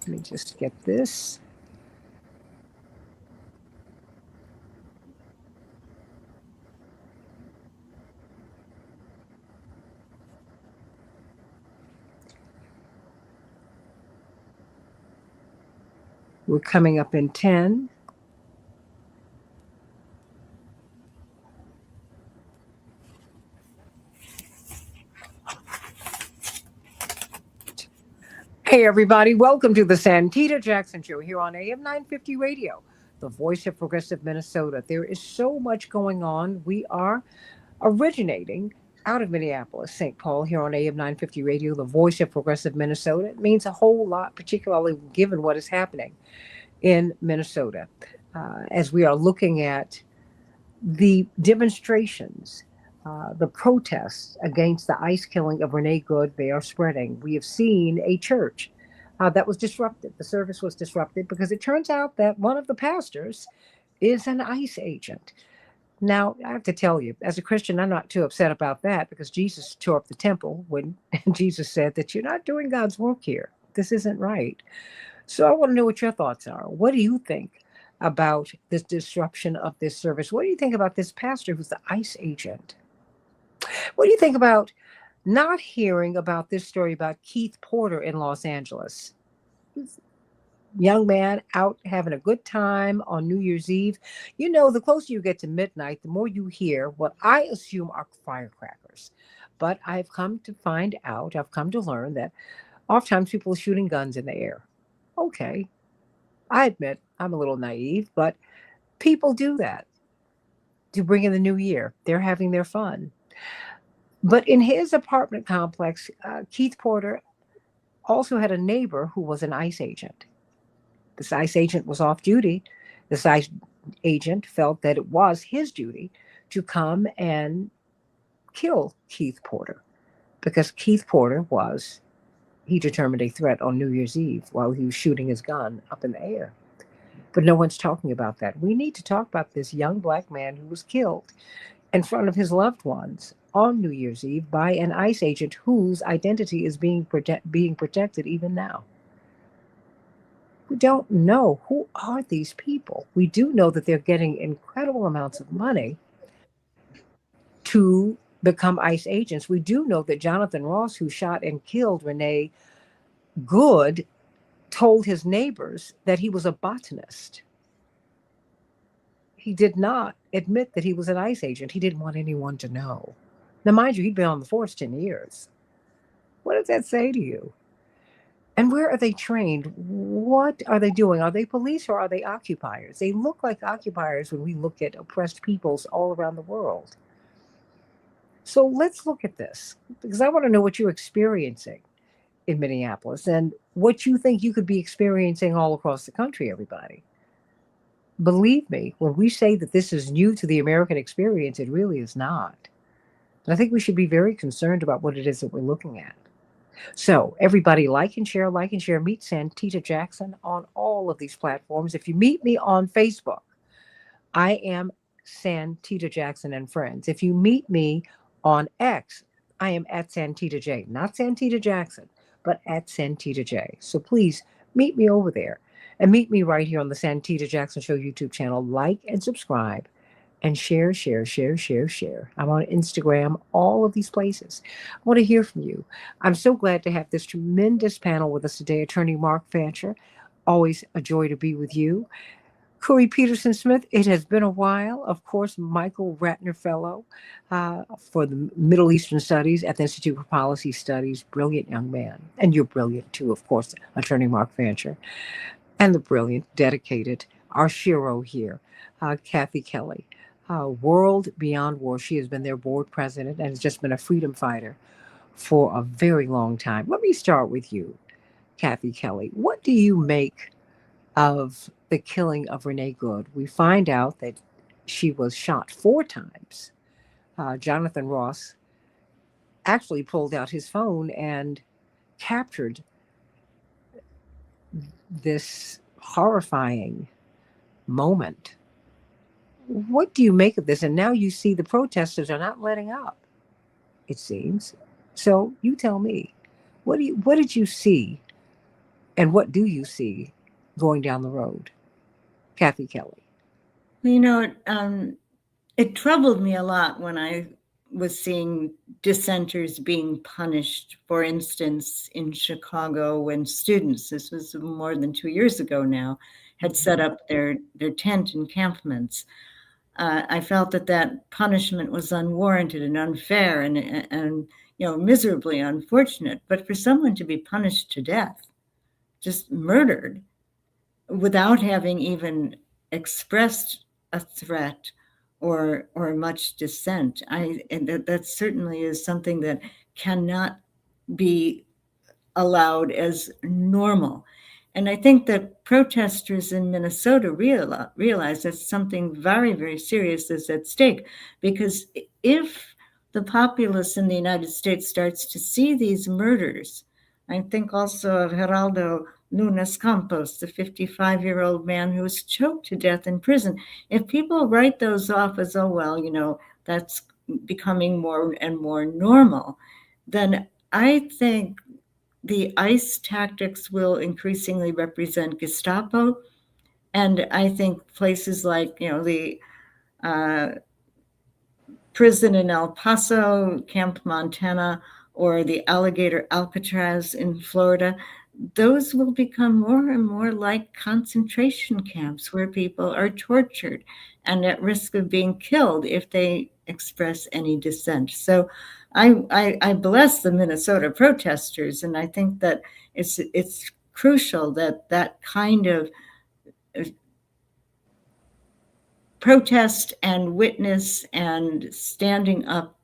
Let me just get this. We're coming up in 10. Hey, everybody. Welcome to the Santita Jackson Show here on AM 950 Radio, the voice of progressive Minnesota. There is so much going on. We are originating out of Minneapolis, St. Paul, here on AM 950 Radio, the voice of progressive Minnesota. It means a whole lot, particularly given what is happening in Minnesota as we are looking at the demonstrations, the protests against the ICE killing of Renee Good. They are spreading. We have seen a church that was disrupted. The service was disrupted because it turns out that one of the pastors is an ICE agent. Now, I have to tell you, as a Christian, I'm not too upset about that because Jesus tore up the temple when Jesus said that you're not doing God's work here. This isn't right. So I want to know what your thoughts are. What do you think about this disruption of this service? What do you think about this pastor who's the ICE agent? What do you think about not hearing about this story about Keith Porter in Los Angeles? Young man out having a good time on New Year's Eve. You know, the closer you get to midnight, the more you hear what I assume are firecrackers. But I've come to find out, I've come to learn that oftentimes people are shooting guns in the air. Okay, I admit I'm a little naive, but people do that to bring in the new year. They're having their fun. But in his apartment complex, Keith Porter also had a neighbor who was an ICE agent. This ICE agent was off duty. This ICE agent felt that it was his duty to come and kill Keith Porter because Keith Porter was, he determined, a threat on New Year's Eve while he was shooting his gun up in the air. But no one's talking about that. We need to talk about this young black man who was killed in front of his loved ones on New Year's Eve by an ICE agent whose identity is being protected even now. We don't know who are these people. We do know that they're getting incredible amounts of money to become ICE agents. We do know that Jonathan Ross, who shot and killed Renee Good, told his neighbors that he was a botanist. He did not admit that he was an ICE agent. He didn't want anyone to know. Now, mind you, he'd been on the force 10 years. What does that say to you? And where are they trained? What are they doing? Are they police or are they occupiers? They look like occupiers when we look at oppressed peoples all around the world. So let's look at this because I want to know what you're experiencing in Minneapolis and what you think you could be experiencing all across the country, everybody. Believe me, when we say that this is new to the American experience, it really is not. And I think we should be very concerned about what it is that we're looking at. So everybody like and share. Meet Santita Jackson on all of these platforms. If you meet me on Facebook, I am Santita Jackson and Friends. If you meet me on X, I am at Santita J, not Santita Jackson, but at Santita J. So please meet me over there and meet me right here on the Santita Jackson Show YouTube channel. Like and subscribe. And share. I'm on Instagram, all of these places. I want to hear from you. I'm so glad to have this tremendous panel with us today. Attorney Mark Fancher, always a joy to be with you. Corey Peterson Smith, it has been a while. Of course, Michael Ratner Fellow for the Middle Eastern Studies at the Institute for Policy Studies. Brilliant young man. And you're brilliant too, of course, Attorney Mark Fancher. And the brilliant, dedicated, our Shiro here, Kathy Kelly. World Beyond War. She has been their board president and has just been a freedom fighter for a very long time. Let me start with you, Kathy Kelly. What do you make of the killing of Renee Good? We find out that she was shot 4 times. Jonathan Ross actually pulled out his phone and captured this horrifying moment. What do you make of this? And now you see the protesters are not letting up, it seems. So you tell me, what did you see And what do you see going down the road, Kathy Kelly? You know, it troubled me a lot when I was seeing dissenters being punished. For instance, in Chicago, when students, this was more than 2 years ago now, had set up their tent encampments. I felt that punishment was unwarranted and unfair and miserably unfortunate. But for someone to be punished to death, just murdered, without having even expressed a threat or much dissent, and that certainly is something that cannot be allowed as normal. And I think that protesters in Minnesota realize that something very, very serious is at stake. Because if the populace in the United States starts to see these murders, I think also of Geraldo Lunas Campos, the 55-year-old man who was choked to death in prison. If people write those off as, oh, well, that's becoming more and more normal, then I think the ICE tactics will increasingly represent Gestapo. And I think places like, the prison in El Paso, Camp Montana, or the Alligator Alcatraz in Florida, those will become more and more like concentration camps where people are tortured and at risk of being killed if they express any dissent. So I bless the Minnesota protesters, and I think that it's crucial that kind of protest and witness and standing up,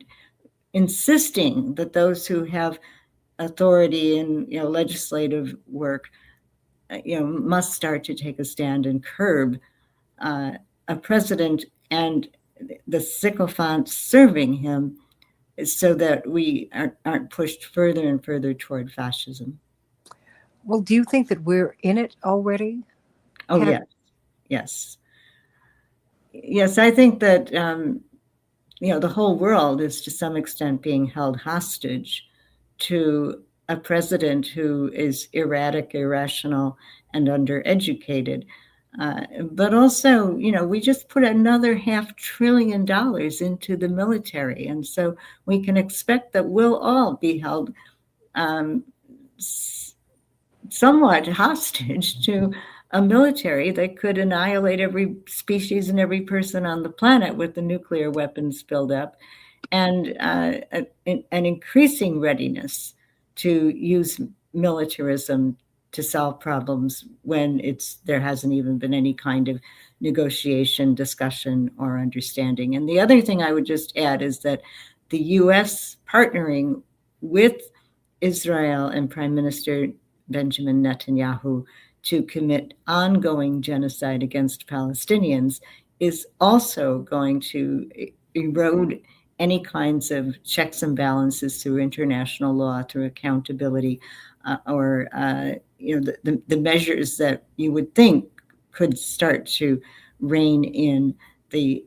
insisting that those who have authority in legislative work must start to take a stand and curb a president and the sycophants serving him, so that we aren't pushed further and further toward fascism. Well, do you think that we're in it already? Oh, yes. Yes, I think that the whole world is to some extent being held hostage to a president who is erratic, irrational, and undereducated. But also, we just put another $500 billion into the military. And so we can expect that we'll all be held somewhat hostage to a military that could annihilate every species and every person on the planet with the nuclear weapons buildup, and an increasing readiness to use militarism to solve problems when there hasn't even been any kind of negotiation, discussion, or understanding. And the other thing I would just add is that the U.S. partnering with Israel and Prime Minister Benjamin Netanyahu to commit ongoing genocide against Palestinians is also going to erode any kinds of checks and balances through international law, through accountability, or the measures that you would think could start to rein in the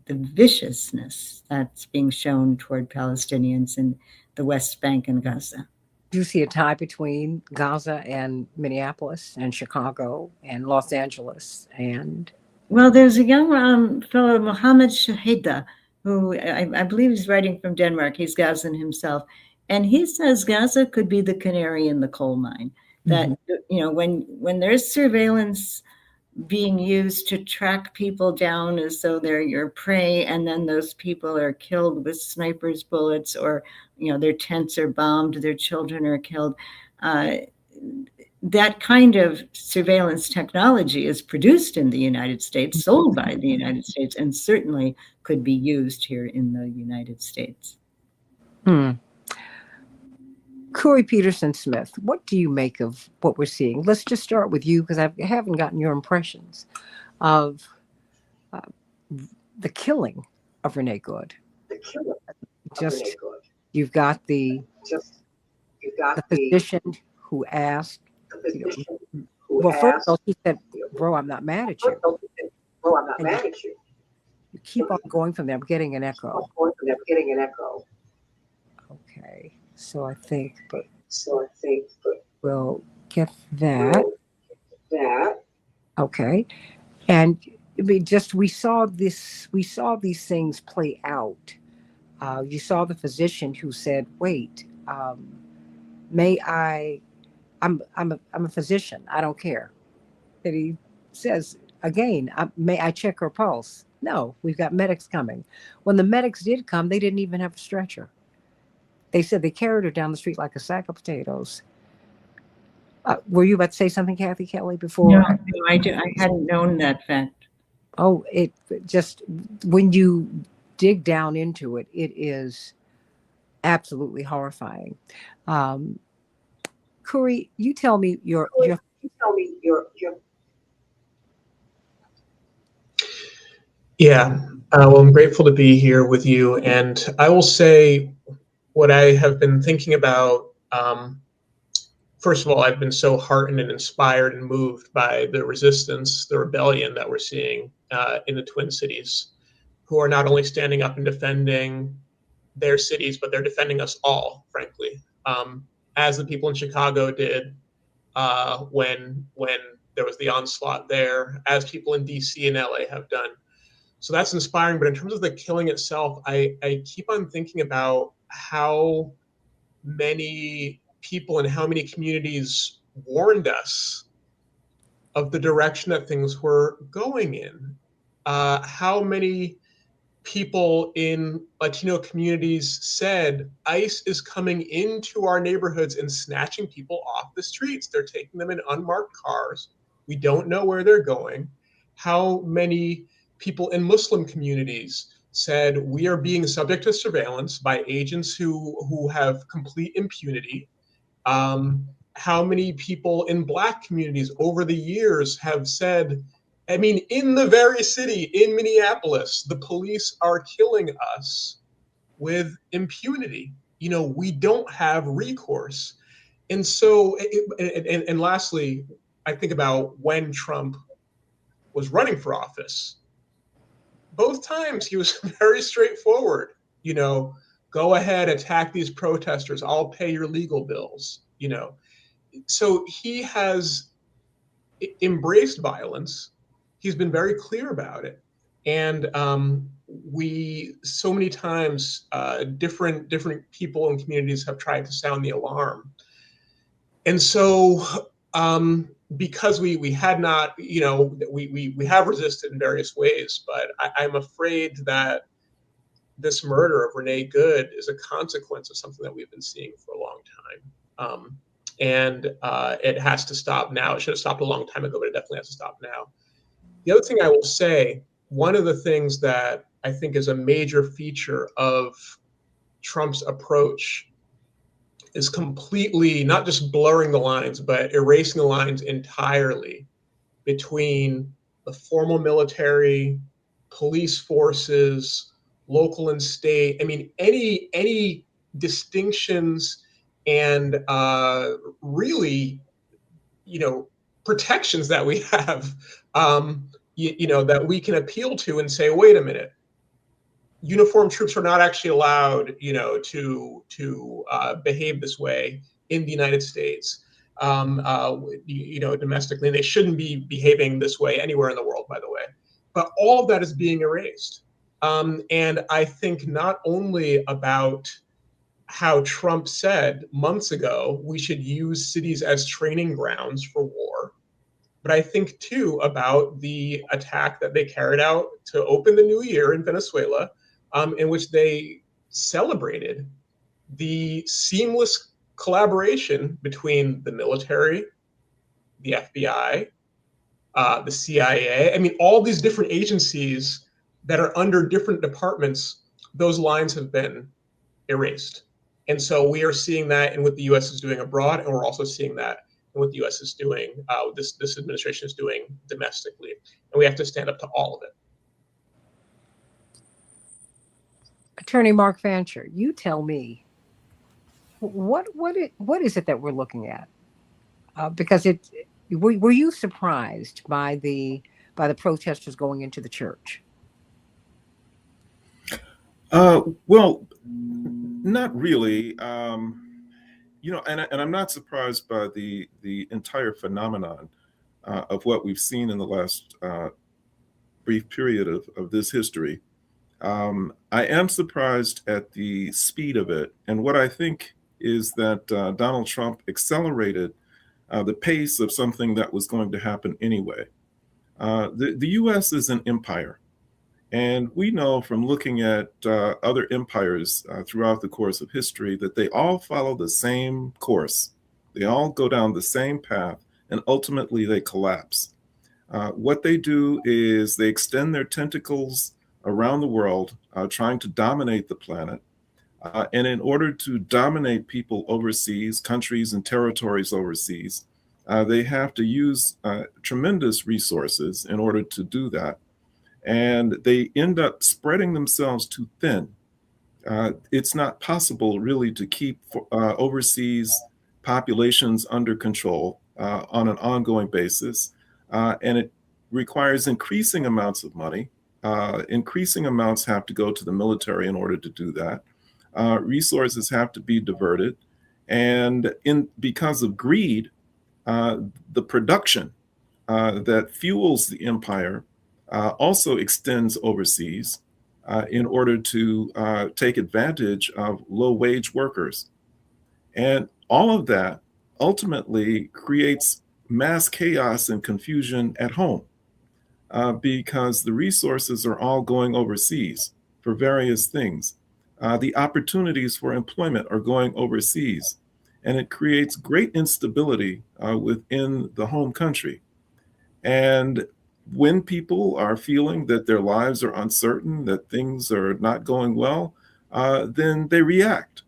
viciousness that's being shown toward Palestinians in the West Bank and Gaza. Do you see a tie between Gaza and Minneapolis and Chicago and Los Angeles? And well, there's a young fellow, Mohammed Shahida, who I believe is writing from Denmark. He's Gazan himself. And he says Gaza could be the canary in the coal mine. That, when there's surveillance being used to track people down as though they're your prey, and then those people are killed with snipers' bullets, or their tents are bombed, their children are killed. That kind of surveillance technology is produced in the United States, sold by the United States, and certainly could be used here in the United States. Corey Peterson Smith, what do you make of what we're seeing? Let's just start with you, because I haven't gotten your impressions of the killing of Renee Good. You've got the physician who asked, well, first of all, he said, bro, I'm not mad at you. You keep on going from there. I'm getting an echo. Okay. So I think, well, get that. Okay. And I mean, just we saw these things play out. You saw the physician who said, "Wait, may I? I'm a physician. I don't care." And he says again, "May I check her pulse?" No, we've got medics coming. When the medics did come, they didn't even have a stretcher. They said they carried her down the street like a sack of potatoes. Were you about to say something, Kathy Kelly, No, before? I hadn't known that fact. Oh, it just, when you dig down into it, it is absolutely horrifying. Um, Curry, you tell me your Yeah, well, I'm grateful to be here with you. And I will say what I have been thinking about. First of all, I've been so heartened and inspired and moved by the resistance, the rebellion that we're seeing in the Twin Cities, who are not only standing up and defending their cities, but they're defending us all, frankly, as the people in Chicago did when there was the onslaught there, as people in DC and LA have done. So that's inspiring. But in terms of the killing itself, I keep on thinking about how many people and how many communities warned us of the direction that things were going in. How many people in Latino communities said ICE is coming into our neighborhoods and snatching people off the streets. They're taking them in unmarked cars. We don't know where they're going. How many people in Muslim communities said we are being subject to surveillance by agents who have complete impunity. How many people in Black communities over the years have said, I mean, in the very city, in Minneapolis, the police are killing us with impunity. You know, we don't have recourse. And so, and lastly, I think about when Trump was running for office. Both times he was very straightforward. You know, go ahead, attack these protesters. I'll pay your legal bills. You know, so he has embraced violence. He's been very clear about it, and we so many times different people and communities have tried to sound the alarm, and so because we had not, you know, we have resisted in various ways, but I'm afraid that this murder of Renee Good is a consequence of something that we've been seeing for a long time. And it has to stop now. It should have stopped a long time ago, but it definitely has to stop now. The other thing I will say, one of the things that I think is a major feature of Trump's approach is completely not just blurring the lines, but erasing the lines entirely between the formal military, police forces, local and state. I mean, any distinctions and really, you know, protections that we have, you know, that we can appeal to and say, wait a minute, uniformed troops are not actually allowed, you know, to behave this way in the United States, you know, domestically. And they shouldn't be behaving this way anywhere in the world, by the way. But all of that is being erased. And I think not only about how Trump said months ago we should use cities as training grounds for war, but I think too about the attack that they carried out to open the new year in Venezuela, in which they celebrated the seamless collaboration between the military, the FBI, the CIA. I mean, all these different agencies that are under different departments, those lines have been erased. And so we are seeing that in what the U.S. is doing abroad, and we're also seeing that in what the U.S. is doing, this administration is doing domestically. And we have to stand up to all of it. Attorney Mark Fancher, you tell me what is it that we're looking at? Because were you surprised by the protesters going into the church? Well, not really. and I'm not surprised by the entire phenomenon of what we've seen in the last brief period of this history. I am surprised at the speed of it. And what I think is that Donald Trump accelerated the pace of something that was going to happen anyway. The U.S. is an empire. And we know from looking at other empires throughout the course of history that they all follow the same course. They all go down the same path, and ultimately they collapse. What they do is they extend their tentacles around the world, trying to dominate the planet. And in order to dominate people overseas, countries and territories overseas, they have to use tremendous resources in order to do that. And they end up spreading themselves too thin. It's not possible really to keep overseas populations under control on an ongoing basis. And it requires increasing amounts of money. Increasing amounts have to go to the military in order to do that. Resources have to be diverted. And because of greed, the production that fuels the empire also extends overseas in order to take advantage of low-wage workers. And all of that ultimately creates mass chaos and confusion at home because the resources are all going overseas for various things. The opportunities for employment are going overseas, and it creates great instability within the home country. And when people are feeling that their lives are uncertain, that things are not going well, then they react.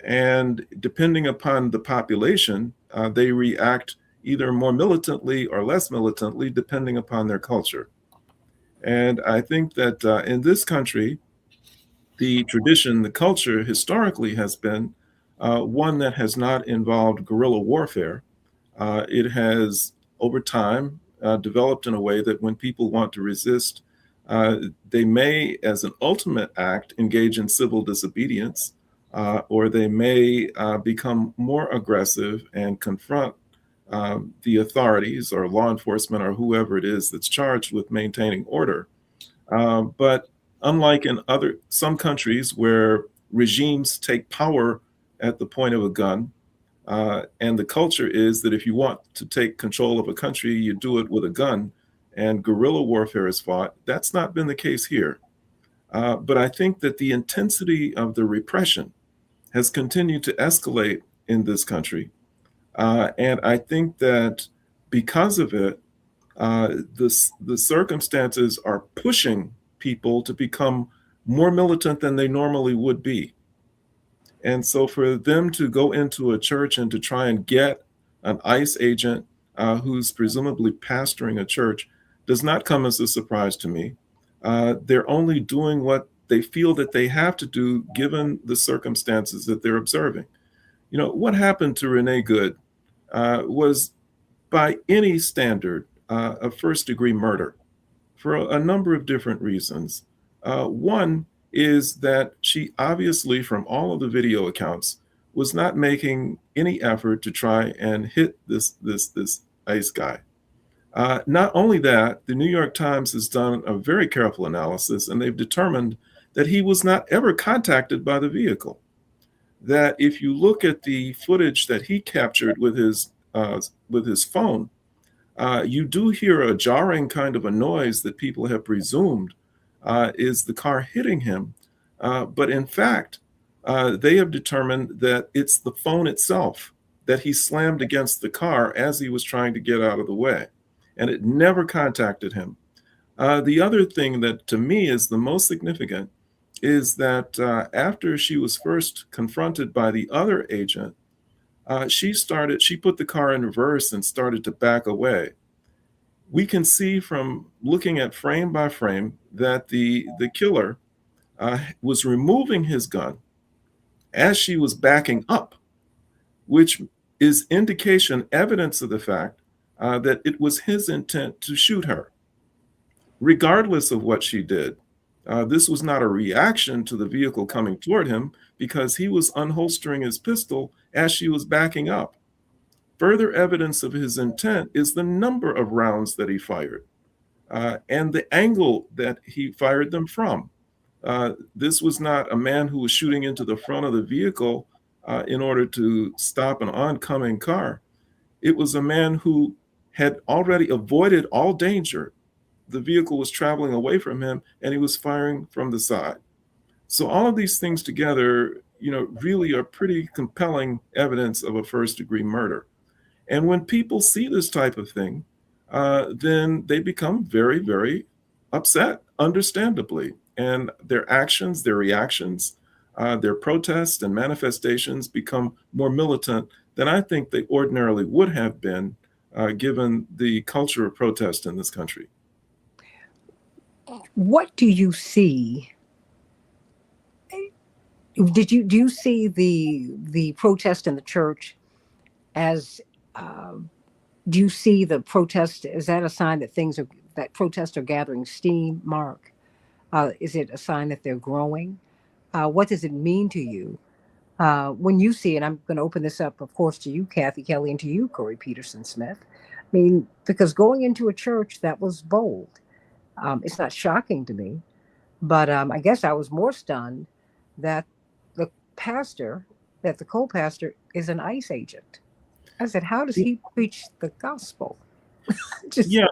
And depending upon the population, they react either more militantly or less militantly, depending upon their culture. And I think that in this country, the tradition, the culture historically has been one that has not involved guerrilla warfare. It has, over time, developed in a way that when people want to resist, they may, as an ultimate act, engage in civil disobedience, or they may become more aggressive and confront the authorities or law enforcement or whoever it is that's charged with maintaining order. But unlike in some countries where regimes take power at the point of a gun, and the culture is that if you want to take control of a country, you do it with a gun, and guerrilla warfare is fought. That's not been the case here. But I think that the intensity of the repression has continued to escalate in this country. And I think that because of it, the circumstances are pushing people to become more militant than they normally would be. And so for them to go into a church and to try and get an ICE agent who's presumably pastoring a church does not come as a surprise to me. They're only doing what they feel that they have to do given the circumstances that they're observing. You know, what happened to Renee Good was, by any standard, a first-degree murder for a number of different reasons. One is that she obviously, from all of the video accounts, was not making any effort to try and hit this ICE guy. Not only that, the New York Times has done a very careful analysis, and they've determined that he was not ever contacted by the vehicle. That if you look at the footage that he captured with his phone, you do hear a jarring kind of a noise that people have presumed is the car hitting him. But in fact, they have determined that it's the phone itself that he slammed against the car as he was trying to get out of the way. And it never contacted him. The other thing that to me is the most significant is that after she was first confronted by the other agent, she put the car in reverse and started to back away. We can see from looking at frame by frame that the killer was removing his gun as she was backing up, which is indication, evidence of the fact that it was his intent to shoot her, regardless of what she did. This was not a reaction to the vehicle coming toward him because he was unholstering his pistol as she was backing up. Further evidence of his intent is the number of rounds that he fired and the angle that he fired them from. This was not a man who was shooting into the front of the vehicle in order to stop an oncoming car. It was a man who had already avoided all danger. The vehicle was traveling away from him, and he was firing from the side. So all of these things together, really are pretty compelling evidence of a first-degree murder. And when people see this type of thing, then they become very, very upset, understandably. And their actions, their reactions, their protests and manifestations become more militant than I think they ordinarily would have been, given the culture of protest in this country. What do you see? Do you see the protest in the church as? Do you see the protest? Is that a sign that protests are gathering steam, Mark? Is it a sign that they're growing? What does it mean to you when you see? And I'm going to open this up, of course, to you, Kathy Kelly, and to you, Corey Peterson Smith. I mean, because going into a church that was bold, it's not shocking to me, but I guess I was more stunned that the co-pastor is an ICE agent. I said, how does he preach the gospel? Yeah.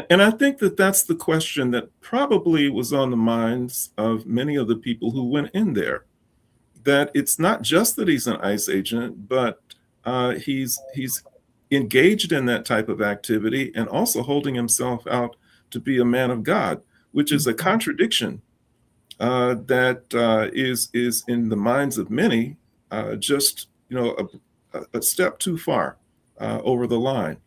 And I think that that's the question that probably was on the minds of many of the people who went in there. That it's not just that he's an ICE agent, but he's engaged in that type of activity and also holding himself out to be a man of God, which is a contradiction that is in the minds of many just a step too far over the line.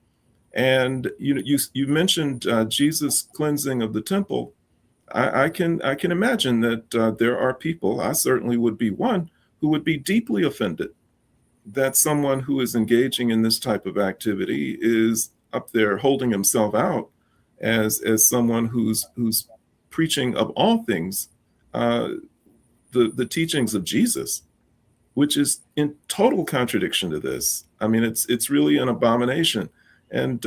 And you mentioned Jesus' cleansing of the temple. I can imagine that there are people, I certainly would be one, who would be deeply offended that someone who is engaging in this type of activity is up there holding himself out as someone who's preaching of all things the teachings of Jesus, which is in total contradiction to this. I mean, it's really an abomination. And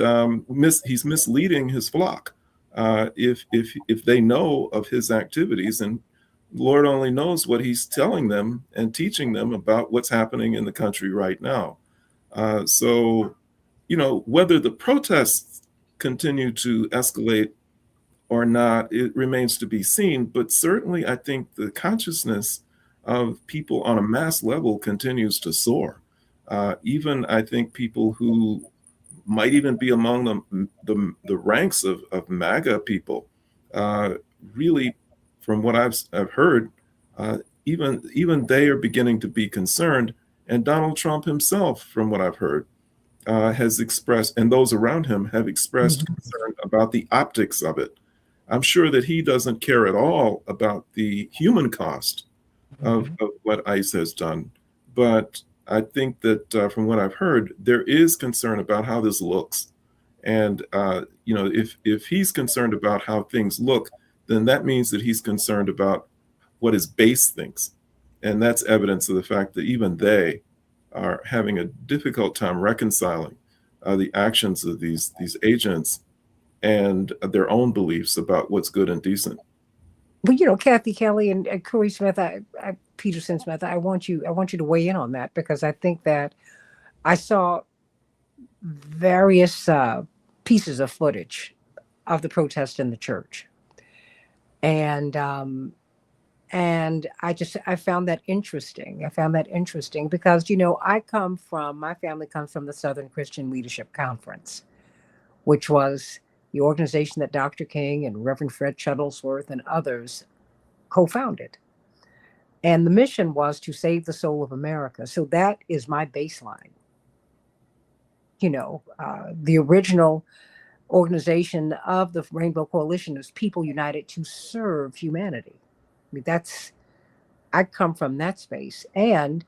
he's misleading his flock if they know of his activities, and Lord only knows what he's telling them and teaching them about what's happening in the country right now. So, whether the protests continue to escalate or not, it remains to be seen. But certainly, I think the consciousness of people on a mass level continues to soar. Even I think people who might even be among the ranks of MAGA people, really, from what I've heard, even they are beginning to be concerned. And Donald Trump himself, from what I've heard, has expressed, and those around him have expressed concern about the optics of it. I'm sure that he doesn't care at all about the human cost of what ICE has done, but I think that from what I've heard, there is concern about how this looks. And, if he's concerned about how things look, then that means that he's concerned about what his base thinks. And that's evidence of the fact that even they are having a difficult time reconciling the actions of these agents and their own beliefs about what's good and decent. Well, Kathy Kelly and Corey Smith, Peterson Smith, I want you to weigh in on that, because I think that I saw various pieces of footage of the protest in the church, and I found that interesting. Because my family comes from the Southern Christian Leadership Conference, which was the organization that Dr. King and Reverend Fred Shuttlesworth and others co-founded. And the mission was to save the soul of America. So that is my baseline. The original organization of the Rainbow Coalition is People United to Serve Humanity. I mean, I come from that space. And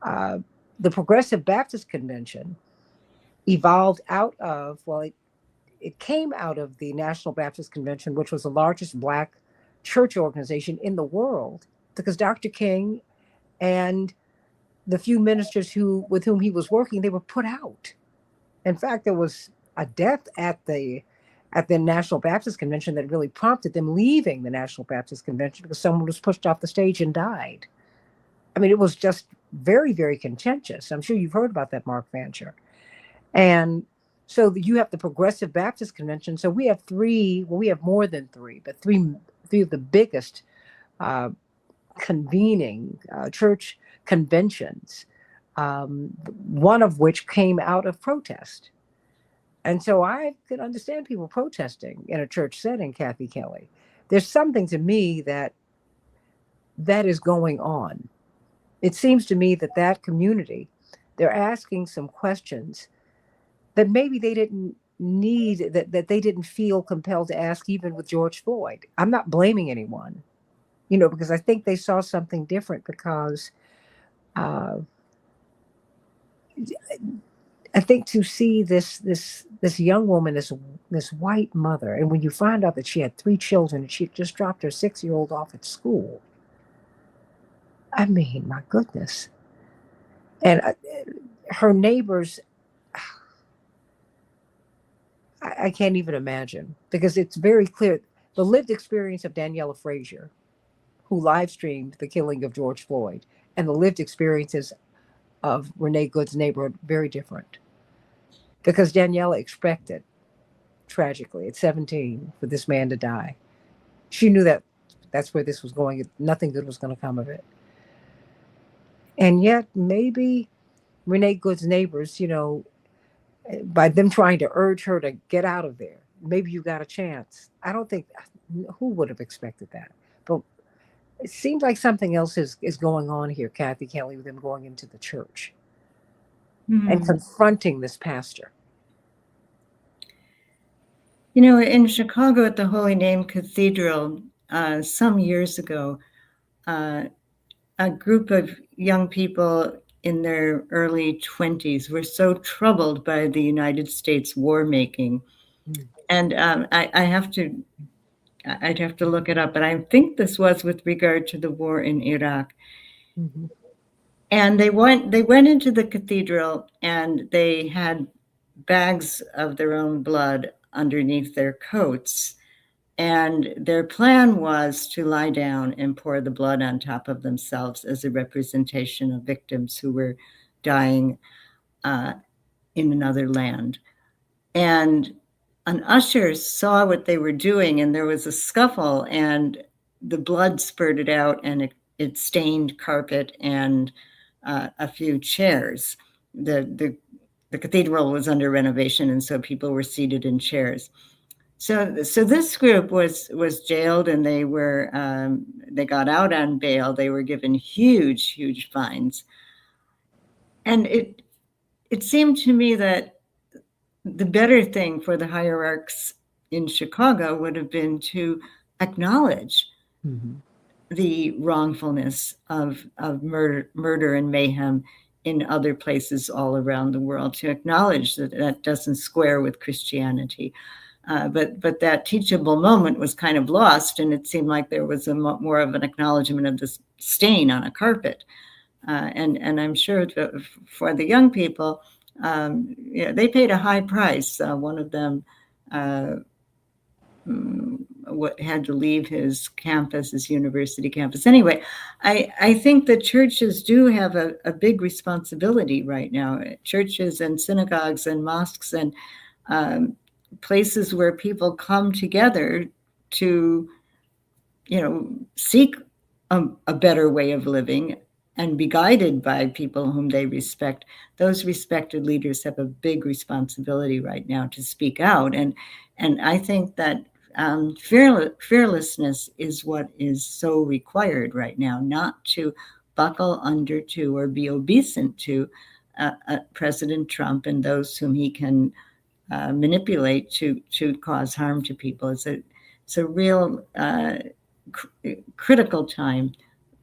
the Progressive Baptist Convention evolved out of, it came out of the National Baptist Convention, which was the largest Black church organization in the world, because Dr. King and the few ministers with whom he was working, they were put out. In fact, there was a death at the National Baptist Convention that really prompted them leaving the National Baptist Convention because someone was pushed off the stage and died. I mean, it was just very, very contentious. I'm sure you've heard about that, Mark Fancher. And so you have the Progressive Baptist Convention. So we have three, well, we have more than three, but three of the biggest convening church conventions, one of which came out of protest. And so I could understand people protesting in a church setting, Kathy Kelly. There's something to me that is going on. It seems to me that community, they're asking some questions that maybe they didn't need, that they didn't feel compelled to ask even with George Floyd. I'm not blaming anyone, because I think they saw something different because I think to see this young woman, this white mother, and when you find out that she had 3 children and she just dropped her 6-year-old off at school, I mean, my goodness. And her neighbors, I can't even imagine, because it's very clear the lived experience of Daniela Frazier, who live streamed the killing of George Floyd, and the lived experiences of Renee Good's neighborhood, very different. Because Daniela expected, tragically, at 17, for this man to die. She knew that that's where this was going. Nothing good was going to come of it. And yet, maybe Renee Good's neighbors, by them trying to urge her to get out of there, maybe you got a chance. I don't think, who would have expected that? But it seems like something else is going on here, Kathy Kelly, with them going into the church and confronting this pastor. In Chicago at the Holy Name Cathedral, some years ago, a group of young people in their early 20s were so troubled by the United States war making. And I'd have to look it up, but I think this was with regard to the war in Iraq. Mm-hmm. And they went into the cathedral, and they had bags of their own blood underneath their coats. And their plan was to lie down and pour the blood on top of themselves as a representation of victims who were dying in another land. And an usher saw what they were doing, and there was a scuffle, and the blood spurted out, and it stained carpet and a few chairs. The cathedral was under renovation, and so people were seated in chairs. So this group was jailed, and they got out on bail. They were given huge fines, and it seemed to me that the better thing for the hierarchs in Chicago would have been to acknowledge the wrongfulness of murder and mayhem in other places all around the world, to acknowledge that doesn't square with Christianity. But that teachable moment was kind of lost, and it seemed like there was more of an acknowledgement of this stain on a carpet. And I'm sure for the young people, they paid a high price. One of them had to leave his campus, his university campus. Anyway, I think that churches do have a big responsibility right now. Churches and synagogues and mosques and places where people come together to, seek a better way of living and be guided by people whom they respect. Those respected leaders have a big responsibility right now to speak out. And I think that fearlessness is what is so required right now, not to buckle under to or be obeisant to President Trump and those whom he can manipulate to cause harm to people. It's a real critical time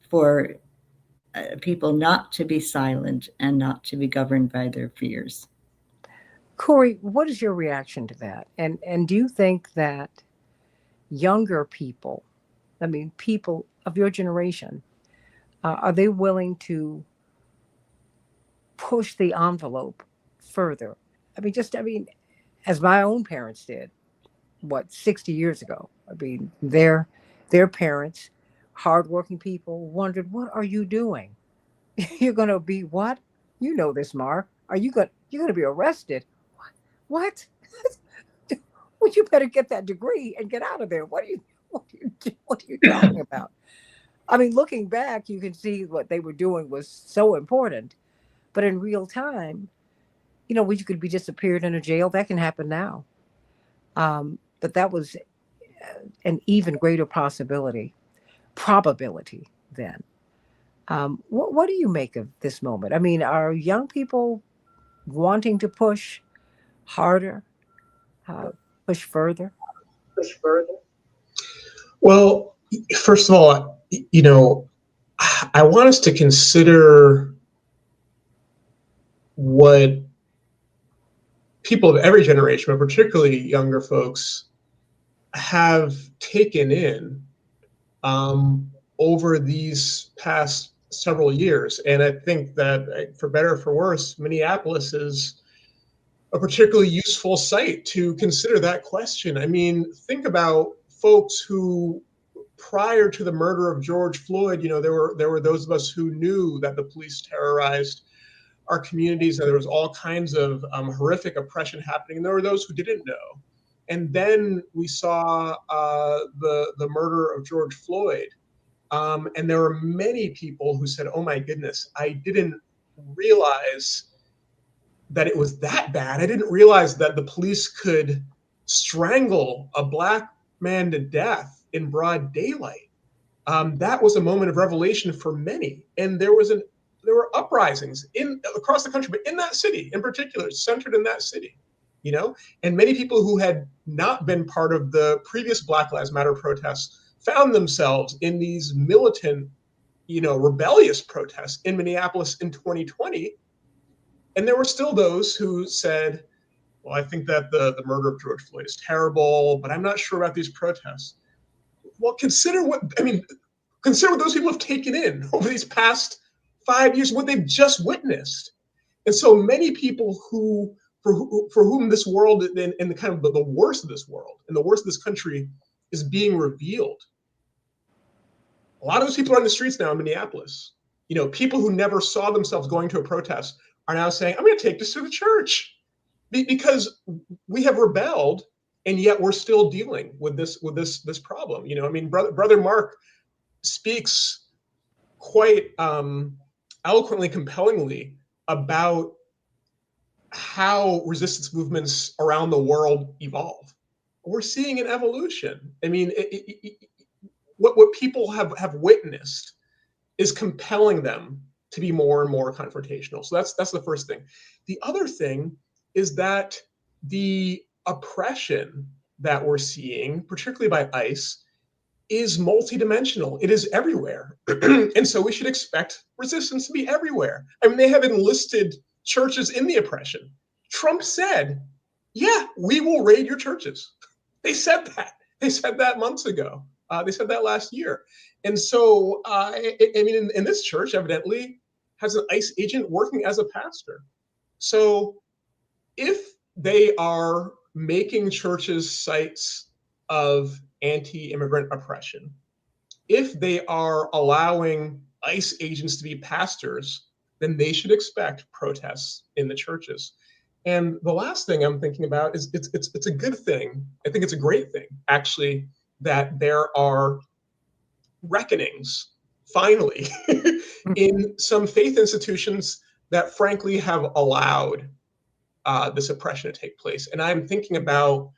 for people not to be silent and not to be governed by their fears. Corey, what is your reaction to that? And do you think that younger people, people of your generation, are they willing to push the envelope further. I mean, as my own parents did, what, 60 years ago. I mean, their parents, hardworking people, wondered, what are you doing? You're going to be what? You know this, Mark. You're going to be arrested? What? Well, you better get that degree and get out of there. What are you talking about? I mean, looking back, you can see what they were doing was so important. But in real time, you could be disappeared in a jail. That can happen now. But that was an even greater probability then. What do you make of this moment? I mean, are young people wanting to push harder, push further? Well, first of all, I want us to consider what people of every generation, but particularly younger folks, have taken in over these past several years. And I think that, for better or for worse, Minneapolis is a particularly useful site to consider that question. I mean, think about folks who, prior to the murder of George Floyd, there were those of us who knew that the police terrorized our communities, and there was all kinds of horrific oppression happening. And there were those who didn't know. And then we saw the murder of George Floyd. And there were many people who said, oh my goodness, I didn't realize that it was that bad. I didn't realize that the police could strangle a Black man to death in broad daylight. That was a moment of revelation for many. And there were uprisings across the country, but in that city in particular, centered in that city, and many people who had not been part of the previous Black Lives Matter protests found themselves in these militant, rebellious protests in Minneapolis in 2020. And there were still those who said, well, I think that the murder of George Floyd is terrible, but I'm not sure about these protests. Well, consider what those people have taken in over these past 5 years, what they've just witnessed. And so many people for whom this world and the kind of the worst of this world and the worst of this country is being revealed. A lot of those people are on the streets now in Minneapolis. People who never saw themselves going to a protest are now saying, I'm going to take this to the church because we have rebelled, and yet we're still dealing with this problem. I mean, brother Mark speaks quite eloquently, compellingly about how resistance movements around the world evolve. We're seeing an evolution. I mean, what people have witnessed is compelling them to be more and more confrontational. So that's the first thing. The other thing is that the oppression that we're seeing, particularly by ICE, is multidimensional. It is everywhere. And so we should expect resistance to be everywhere. I mean, they have enlisted churches in the oppression. Trump said, yeah, we will raid your churches. They said that. They said that months ago. They said that last year. And so, I mean, in this church, evidently, has an ICE agent working as a pastor. So if they are making churches sites of anti-immigrant oppression, if they are allowing ICE agents to be pastors, then they should expect protests in the churches. And the last thing I'm thinking about is it's a good thing. I think it's a great thing, actually, that there are reckonings, finally, in some faith institutions that frankly have allowed this oppression to take place. And I'm thinking about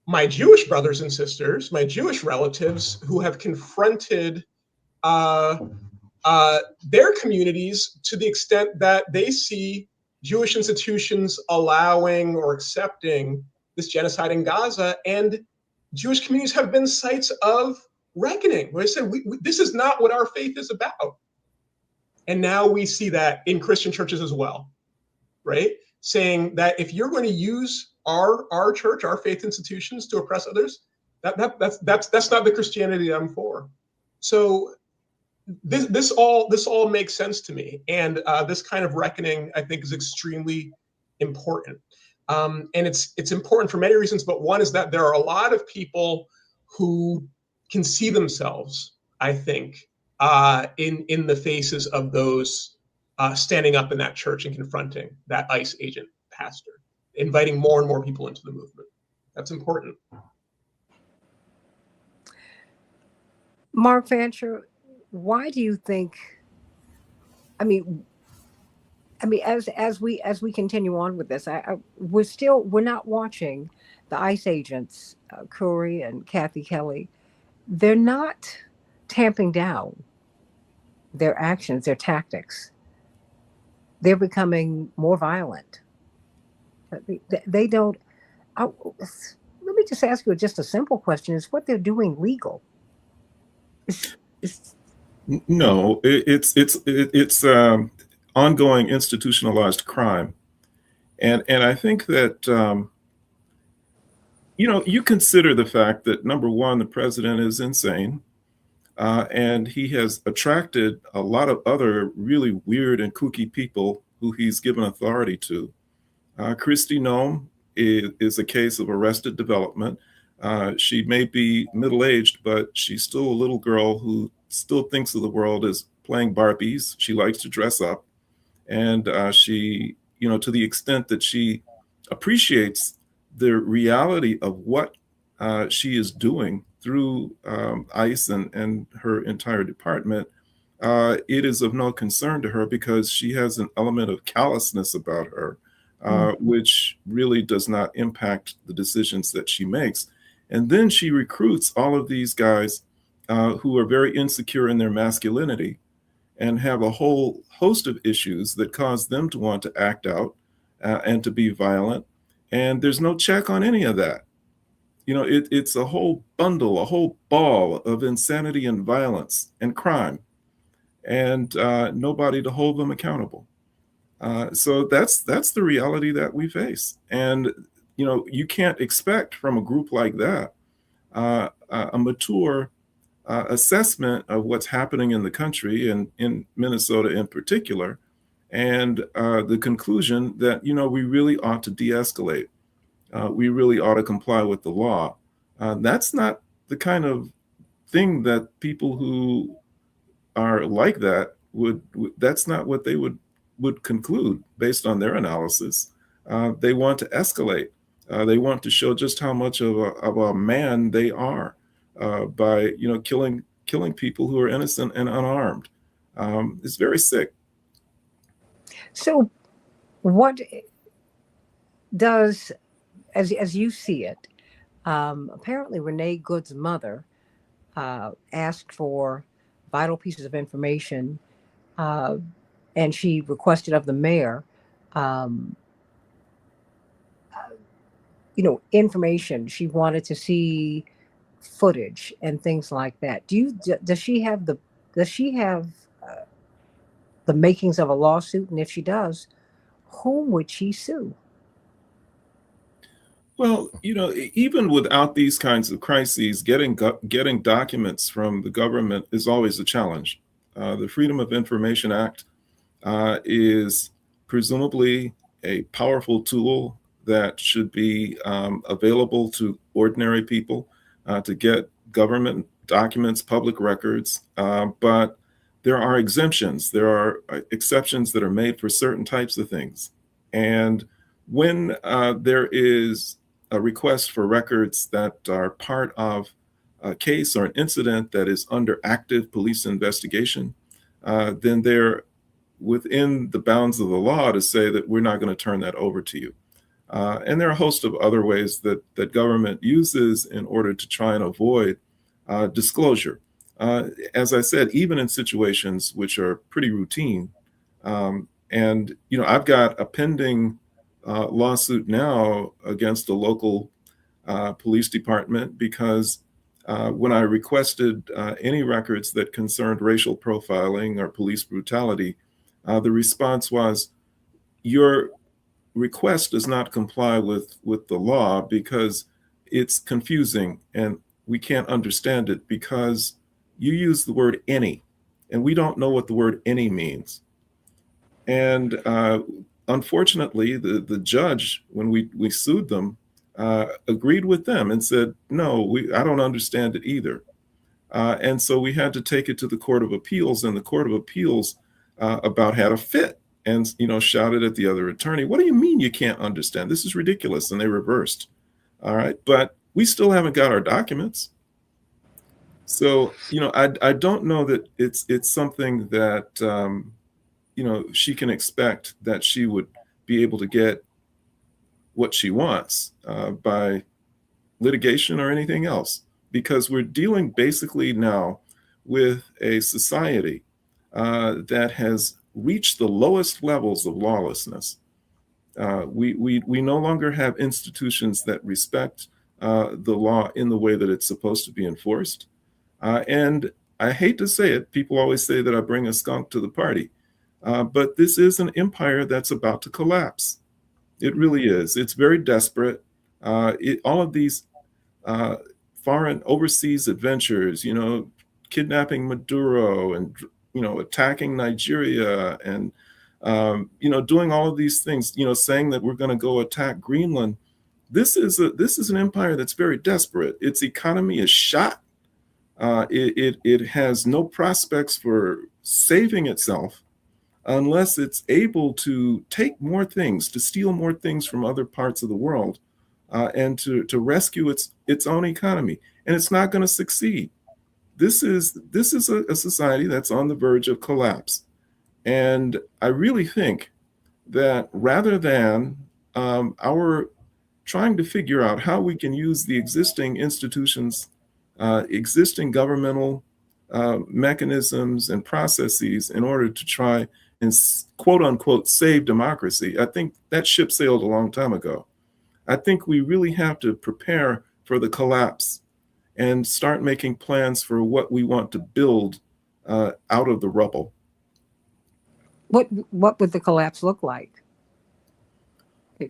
my Jewish brothers and sisters, my Jewish relatives who have confronted their communities to the extent that they see Jewish institutions allowing or accepting this genocide in Gaza, and Jewish communities have been sites of reckoning, where they said, this is not what our faith is about. And now we see that in Christian churches as well, right? Saying that if you're going to use our church, our faith institutions to oppress others, that's not the Christianity that I'm for. So this all makes sense to me, and this kind of reckoning, I think, is extremely important. And it's important for many reasons, but one is that there are a lot of people who can see themselves, I think, in the faces of those standing up in that church and confronting that ICE agent pastor, inviting more and more people into the movement. That's important. Mark Fancher, why do you think? I mean, as we continue on with this, we're not watching the ICE agents, Curry and Kathy Kelly. They're not tamping down their actions, their tactics. They're becoming more violent. They don't. Let me just ask you just a simple question: is what they're doing legal? No, it's ongoing institutionalized crime, and I think that you consider the fact that, number one, the president is insane, and he has attracted a lot of other really weird and kooky people who he's given authority to. Kristi Noem is a case of arrested development. She may be middle-aged, but she's still a little girl who still thinks of the world as playing Barbies. She likes to dress up. And she, to the extent that she appreciates the reality of what she is doing through ICE and her entire department, it is of no concern to her because she has an element of callousness about her, which really does not impact the decisions that she makes. And then she recruits all of these guys who are very insecure in their masculinity and have a whole host of issues that cause them to want to act out and to be violent. And there's no check on any of that. It's a whole bundle, a whole ball of insanity and violence and crime, and nobody to hold them accountable. So that's the reality that we face. And you can't expect from a group like that a mature assessment of what's happening in the country and in Minnesota in particular, and the conclusion that we really ought to de-escalate. We really ought to comply with the law. That's not the kind of thing that people who are like that that's not what they would conclude based on their analysis. They want to escalate. They want to show just how much of a man they are by killing people who are innocent and unarmed. It's very sick. So, what does, as you see it, apparently Renee Good's mother asked for vital pieces of information, and she requested of the mayor, information. She wanted to see footage and things like that. Does she have the makings of a lawsuit? And if she does, whom would she sue? Well, even without these kinds of crises, getting documents from the government is always a challenge. The Freedom of Information Act is presumably a powerful tool that should be available to ordinary people to get government documents, public records. But there are exemptions. There are exceptions that are made for certain types of things. And when there is a request for records that are part of a case or an incident that is under active police investigation, then they're within the bounds of the law to say that we're not going to turn that over to you. And there are a host of other ways that government uses in order to try and avoid disclosure. As I said, even in situations which are pretty routine. And I've got a pending lawsuit now against a local police department because when I requested any records that concerned racial profiling or police brutality, the response was, your request does not comply with the law because it's confusing and we can't understand it because you use the word any. and we don't know what the word any means. And unfortunately, the judge, when we sued them, agreed with them and said, no, I don't understand it either. And so we had to take it to the Court of Appeals, and the Court of Appeals about had a fit and shouted at the other attorney, what do you mean you can't understand? This is ridiculous. And they reversed. All right. But we still haven't got our documents. So, I don't know that it's something that, she can expect that she would be able to get what she wants by litigation or anything else, because we're dealing basically now with a society that has reached the lowest levels of lawlessness. We no longer have institutions that respect the law in the way that it's supposed to be enforced. And I hate to say it, people always say that I bring a skunk to the party, but this is an empire that's about to collapse. It really is. It's very desperate. All of these foreign overseas adventures, kidnapping Maduro and, attacking Nigeria and, doing all of these things, saying that we're going to go attack Greenland. This is an empire that's very desperate. Its economy is shot. It has no prospects for saving itself unless it's able to take more things, to steal more things from other parts of the world, and to rescue its own economy. And it's not going to succeed. This is a society that's on the verge of collapse. And I really think that rather than our trying to figure out how we can use the existing institutions, existing governmental mechanisms and processes in order to try and quote unquote save democracy, I think that ship sailed a long time ago. I think we really have to prepare for the collapse and start making plans for what we want to build out of the rubble. What would the collapse look like?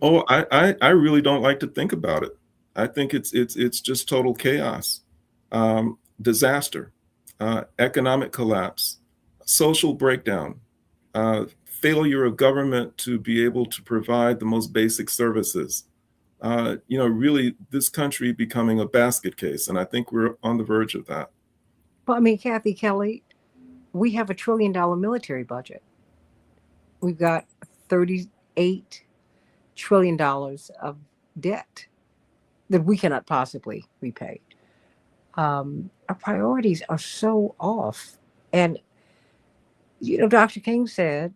Oh, I really don't like to think about it. I think it's just total chaos, disaster, economic collapse, social breakdown, failure of government to be able to provide the most basic services. Really this country becoming a basket case. And I think we're on the verge of that. Well, I mean, Kathy Kelly, we have $1 trillion military budget. We've got $38 trillion of debt that we cannot possibly repay. Our priorities are so off. And, Dr. King said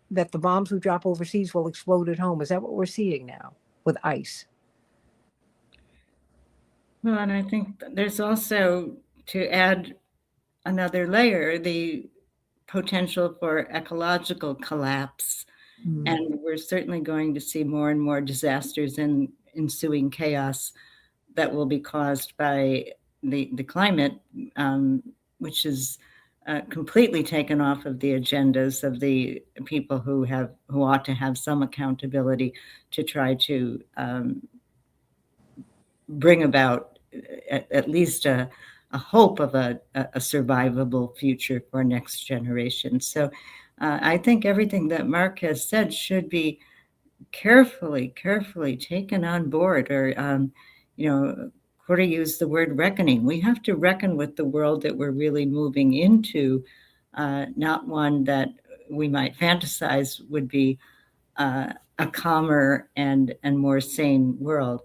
that the bombs we drop overseas will explode at home. Is that what we're seeing now with ICE? Well, and I think there's also, to add another layer, the potential for ecological collapse. And we're certainly going to see more and more disasters and ensuing chaos that will be caused by the climate, which is completely taken off of the agendas of the people who ought to have some accountability to try to bring about at least a hope of a survivable future for next generation. So I think everything that Mark has said should be carefully taken on board, or, Corey used the word reckoning. We have to reckon with the world that we're really moving into, not one that we might fantasize would be a calmer and more sane world.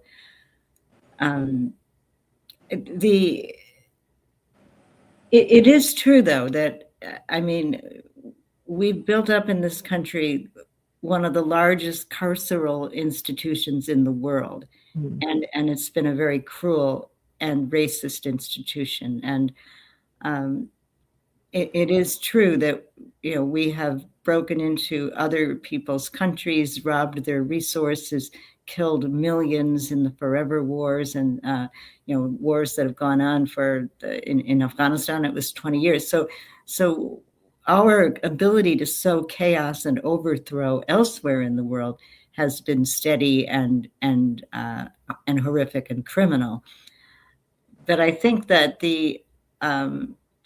It is true, though, that, we've built up in this country one of the largest carceral institutions in the world. And it's been a very cruel and racist institution. And it is true that, we have broken into other people's countries, robbed their resources, killed millions in the forever wars, and wars that have gone on for in Afghanistan. It was 20 years. So our ability to sow chaos and overthrow elsewhere in the world has been steady and horrific and criminal. But I think that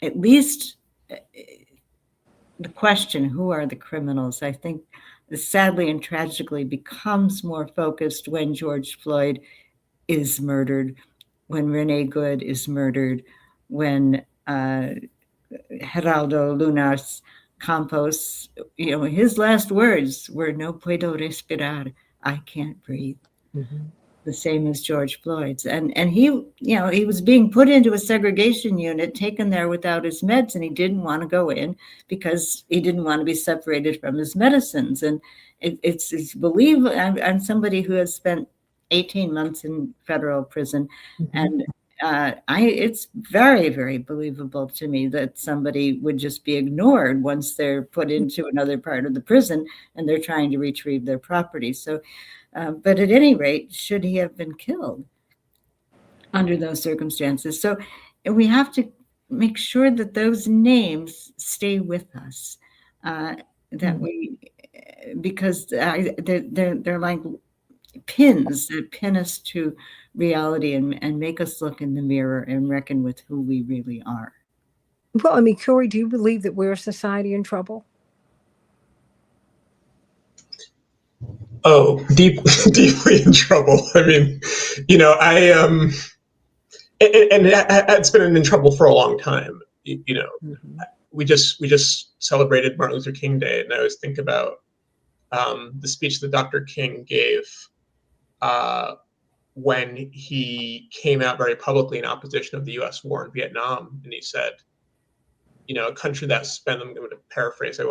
at least the question, who are the criminals, I think sadly and tragically becomes more focused when George Floyd is murdered, when Renee Good is murdered, when Geraldo Lunas Campos, his last words were "No puedo respirar," I can't breathe. Mm-hmm. The same as George Floyd's. And he, he was being put into a segregation unit, taken there without his meds, and he didn't want to go in because he didn't want to be separated from his medicines. And it's believe I'm somebody who has spent 18 months in federal prison, Mm-hmm. and it's very, very believable to me that somebody would just be ignored once they're put into another part of the prison and they're trying to retrieve their property. So, but at any rate, should he have been killed under those circumstances? So we have to make sure that those names stay with us, because they're like pins that pin us to reality and make us look in the mirror and reckon with who we really are. Well, I mean, Corey, do you believe that we're a society in trouble? Oh, deeply in trouble. I mean, and it's been in trouble for a long time. Mm-hmm. We just celebrated Martin Luther King Day, and I always think about the speech that Dr. King gave when he came out very publicly in opposition of the U.S. war in Vietnam, and he said, a country that spent, I'm going to paraphrase, I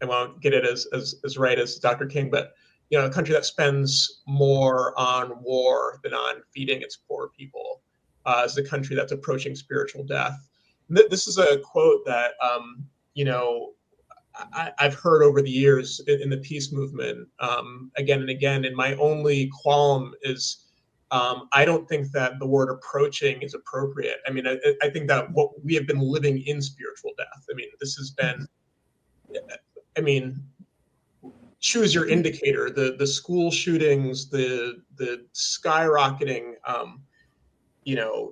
won't get it as right as Dr. King, but a country that spends more on war than on feeding its poor people is the country that's approaching spiritual death. This is a quote that I've heard over the years in the peace movement again and again. And my only qualm is I don't think that the word approaching is appropriate. I mean, I think that what we have been living in spiritual death. I mean, this has been, choose your indicator, the school shootings, the skyrocketing,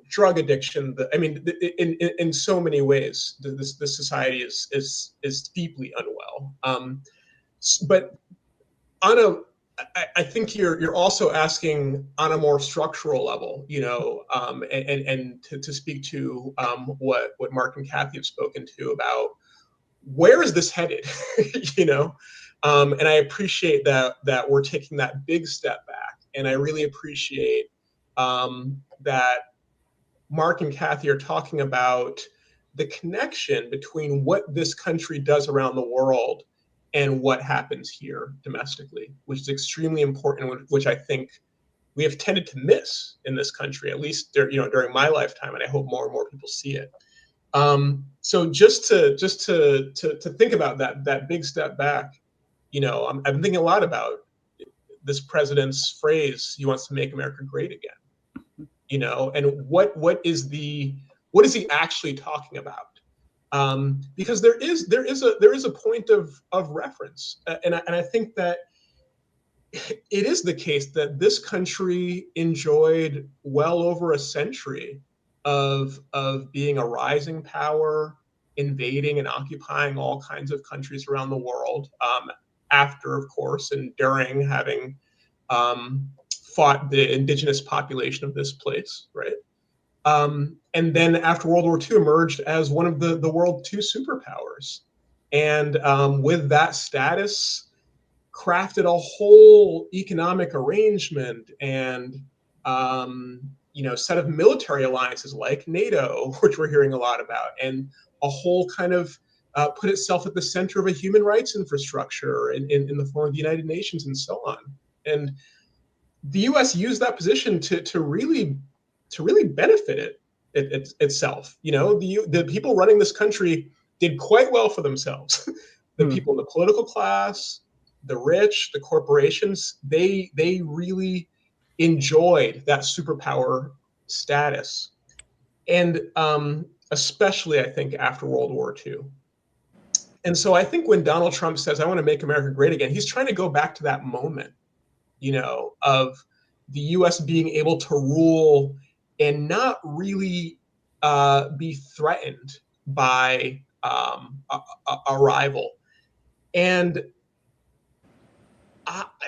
drug addiction. In so many ways, this society is deeply unwell. But I think you're also asking on a more structural level, and to speak to what Mark and Kathy have spoken to about where is this headed, and I appreciate that we're taking that big step back, and I really appreciate that Mark and Kathy are talking about the connection between what this country does around the world and what happens here domestically, which is extremely important, which I think we have tended to miss in this country, at least during my lifetime, and I hope more and more people see it. So just to think about that big step back, I've been thinking a lot about this president's phrase, "He wants to make America great again," and what is he actually talking about? Because there is a point of reference, and I think that it is the case that this country enjoyed well over a century of being a rising power, invading and occupying all kinds of countries around the world. After, of course, and during having fought the indigenous population of this place, right? And then after World War II emerged as one of the world's two superpowers. And with that status, crafted a whole economic arrangement and set of military alliances like NATO, which we're hearing a lot about, and a whole kind of put itself at the center of a human rights infrastructure in the form of the United Nations and so on. And the U.S. used that position to really benefit itself. The people running this country did quite well for themselves. The people in the political class, the rich, the corporations, they really enjoyed that superpower status. And especially, I think, after World War II. And so I think when Donald Trump says, "I want to make America great again," he's trying to go back to that moment, of the U.S. being able to rule and not really be threatened by a rival. And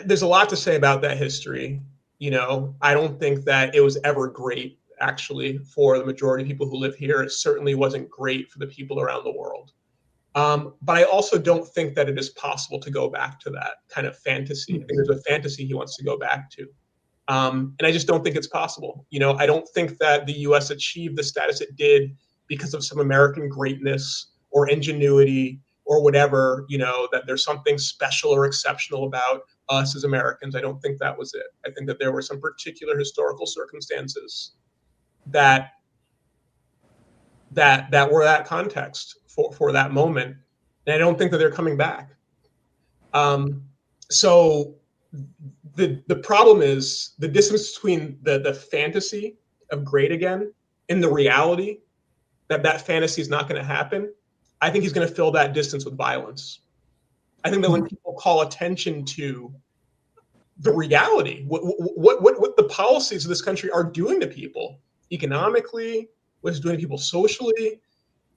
there's a lot to say about that history. I don't think that it was ever great, actually, for the majority of people who live here. It certainly wasn't great for the people around the world. But I also don't think that it is possible to go back to that kind of fantasy. I think there's a fantasy he wants to go back to. And I just don't think it's possible. I don't think that the US achieved the status it did because of some American greatness or ingenuity or whatever, that there's something special or exceptional about us as Americans. I don't think that was it. I think that there were some particular historical circumstances that were that context for that moment. And I don't think that they're coming back. So the problem is the distance between the fantasy of great again and the reality that fantasy is not going to happen. I think he's going to fill that distance with violence. I think that when people call attention to the reality, what the policies of this country are doing to people economically, what it's doing to people socially,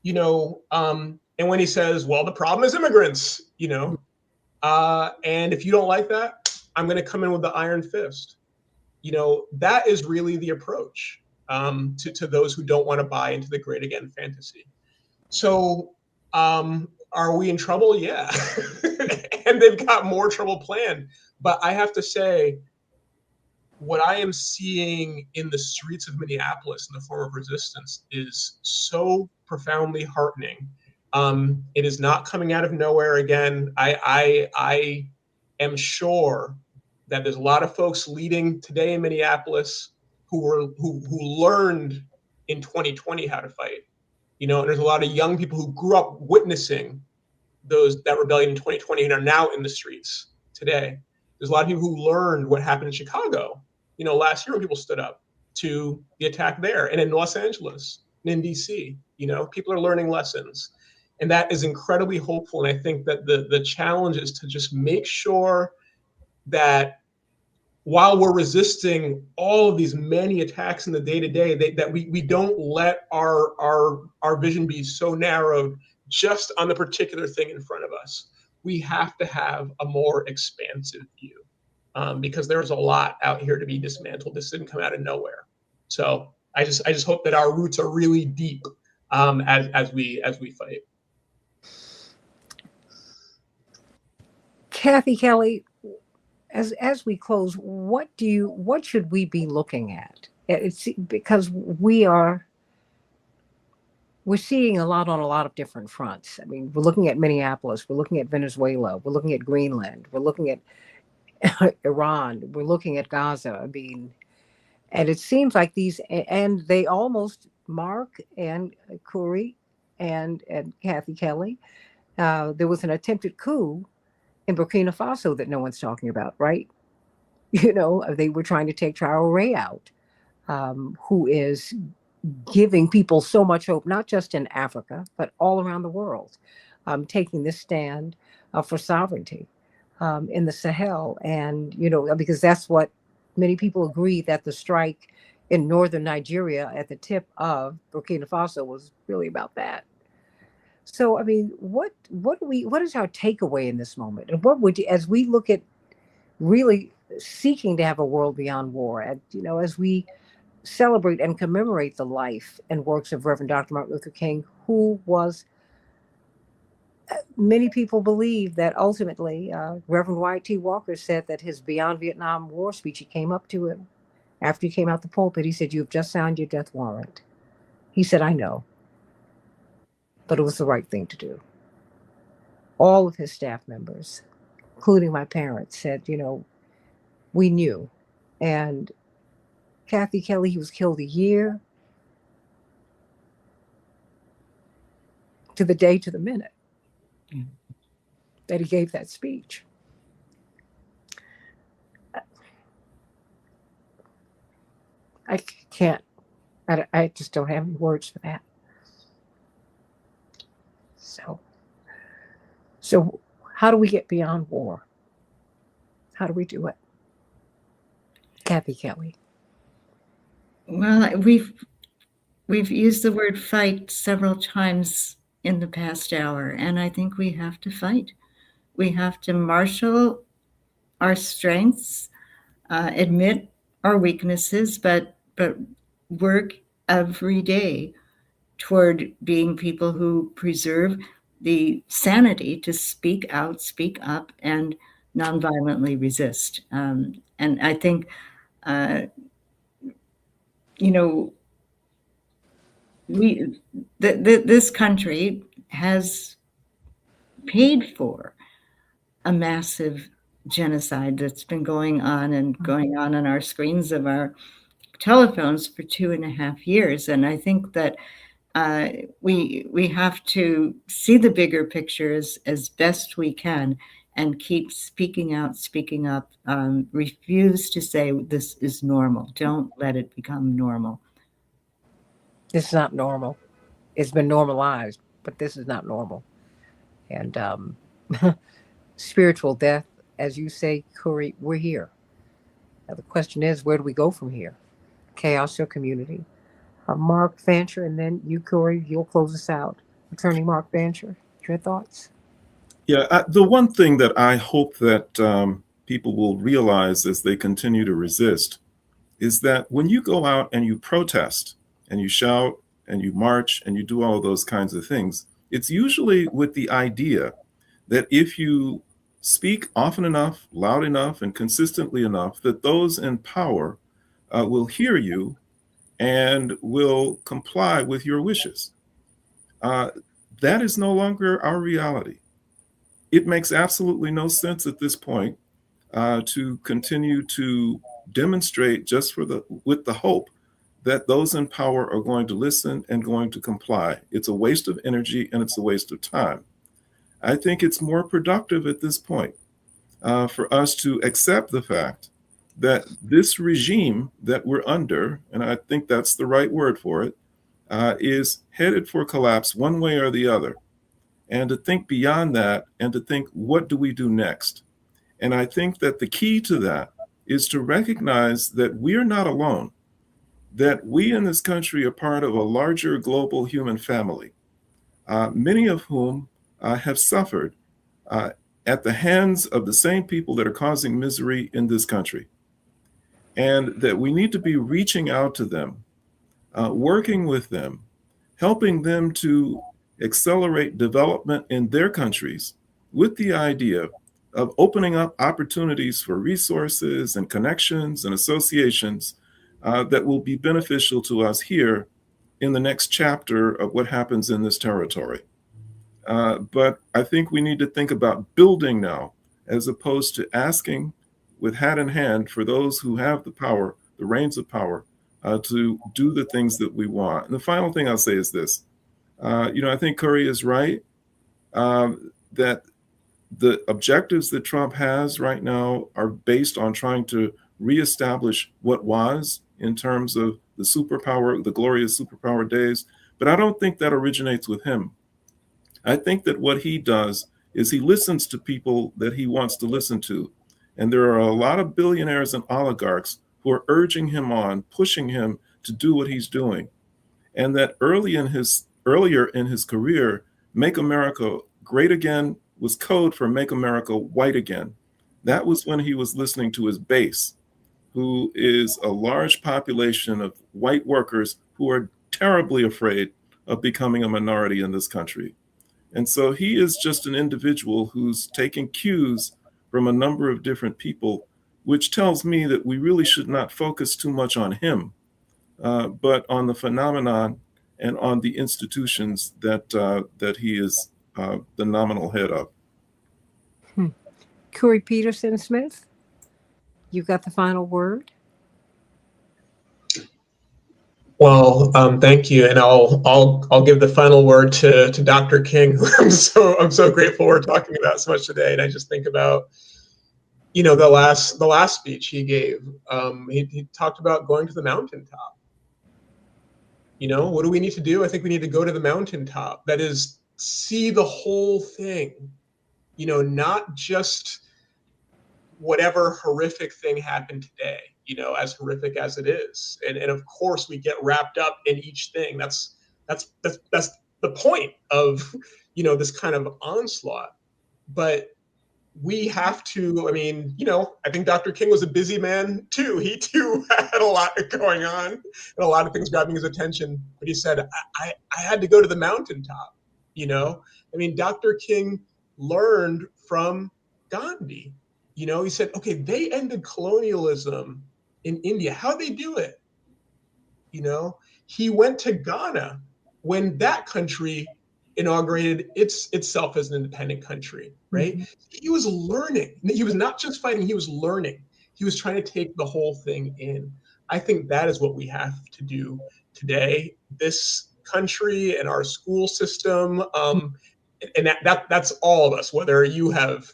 and when he says, well, the problem is immigrants, and if you don't like that, I'm going to come in with the iron fist. That is really the approach to those who don't want to buy into the great again fantasy. So are we in trouble? Yeah. And they've got more trouble planned. But I have to say, what I am seeing in the streets of Minneapolis in the form of resistance is so profoundly heartening. It is not coming out of nowhere again. I am sure that there's a lot of folks leading today in Minneapolis who learned in 2020 how to fight. And there's a lot of young people who grew up witnessing that rebellion in 2020 and are now in the streets today. There's a lot of people who learned what happened in Chicago, last year when people stood up to the attack there, and in Los Angeles and in DC, people are learning lessons. And that is incredibly hopeful. And I think that the challenge is to just make sure that while we're resisting all of these many attacks in the day-to-day, that we don't let our vision be so narrowed just on the particular thing in front of us. We have to have a more expansive view because there's a lot out here to be dismantled. This didn't come out of nowhere. So I just hope that our roots are really deep as we fight. Kathy Kelly, as we close, what should we be looking at? It's because we're seeing a lot on a lot of different fronts. I mean, we're looking at Minneapolis, we're looking at Venezuela, we're looking at Greenland, we're looking at Iran, we're looking at Gaza. I mean, and it seems like and they almost, Mark and Corey and Kathy Kelly, there was an attempted coup in Burkina Faso that no one's talking about, right? They were trying to take Traoré out, who is giving people so much hope, not just in Africa, but all around the world, taking this stand for sovereignty in the Sahel. And, because that's what many people agree, that the strike in northern Nigeria at the tip of Burkina Faso was really about that. So, I mean, what is our takeaway in this moment? And as we look at really seeking to have a world beyond war, as we celebrate and commemorate the life and works of Reverend Dr. Martin Luther King, who was, many people believe that ultimately, Reverend Wyatt T. Walker said that his Beyond Vietnam War speech, he came up to him after he came out the pulpit, he said, "You have just signed your death warrant." He said, "I know, but it was the right thing to do." All of his staff members, including my parents, said, we knew. And Kathy Kelly, he was killed a year to the day, to the minute that he gave that speech. I can't, I just don't have any words for that. So how do we get beyond war? How do we do it? Kathy Kelly. Well, we've we've used the word fight several times in the past hour, and I think we have to fight. We have to marshal our strengths, admit our weaknesses, but work every day toward being people who preserve the sanity to speak out, speak up, and nonviolently resist. And I think, you know, this country has paid for a massive genocide that's been going on and going on our screens of our telephones for 2.5 years. And I think that we have to see the bigger picture as best we can and keep speaking out, speaking up, refuse to say this is normal. Don't let it become normal. This is not normal. It's been normalized, but this is not normal. And spiritual death, as you say, Curry, we're here. Now the question is, where do we go from here? Chaos or community? Mark Fancher, and then you, Curry, you'll close us out. Attorney Mark Fancher, your thoughts? Yeah, the one thing that I hope that people will realize as they continue to resist is that when you go out and you protest and you shout and you march and you do all of those kinds of things, it's usually with the idea that if you speak often enough, loud enough, and consistently enough, that those in power will hear you and will comply with your wishes. That is no longer our reality. It makes absolutely no sense at this point to continue to demonstrate just with the hope that those in power are going to listen and going to comply. It's a waste of energy and it's a waste of time. I think it's more productive at this point for us to accept the fact that this regime that we're under, and I think that's the right word for it, is headed for collapse one way or the other. And to think beyond that and to think, what do we do next? And I think that the key to that is to recognize that we are not alone, that we in this country are part of a larger global human family, many of whom have suffered at the hands of the same people that are causing misery in this country. And that we need to be reaching out to them, working with them, helping them to accelerate development in their countries with the idea of opening up opportunities for resources and connections and associations that will be beneficial to us here in the next chapter of what happens in this territory. But I think we need to think about building now, as opposed to asking with hat in hand for those who have the power, the reins of power, to do the things that we want. And the final thing I'll say is this. I think Curry is right that the objectives that Trump has right now are based on trying to reestablish what was in terms of the superpower, the glorious superpower days. But I don't think that originates with him. I think that what he does is he listens to people that he wants to listen to. And there are a lot of billionaires and oligarchs who are urging him on, pushing him to do what he's doing. And that earlier in his career, Make America Great Again was code for Make America White Again. That was when he was listening to his base, who is a large population of white workers who are terribly afraid of becoming a minority in this country. And so he is just an individual who's taking cues from a number of different people, which tells me that we really should not focus too much on him, but on the phenomenon and on the institutions that he is the nominal head of. Curry Peterson Smith, you got the final word. Well, thank you, and I'll give the final word to Dr. King. I'm so grateful we're talking about so much today, and I just think about the last speech he gave. He talked about going to the mountaintop. What do we need to do? I think we need to go to the mountaintop. That is, see the whole thing. Not just whatever horrific thing happened today. as horrific as it is. And of course we get wrapped up in each thing. That's the point of, this kind of onslaught. But we have to, I think Dr. King was a busy man too. He too had a lot going on and a lot of things grabbing his attention. But he said, I had to go to the mountaintop, Dr. King learned from Gandhi. He said, okay, they ended colonialism in India. How'd they do it? He went to Ghana when that country inaugurated itself as an independent country, right? Mm-hmm. He was learning. He was not just fighting, he was learning. He was trying to take the whole thing in. I think that is what we have to do today. This country and our school system, and that's all of us, whether you have,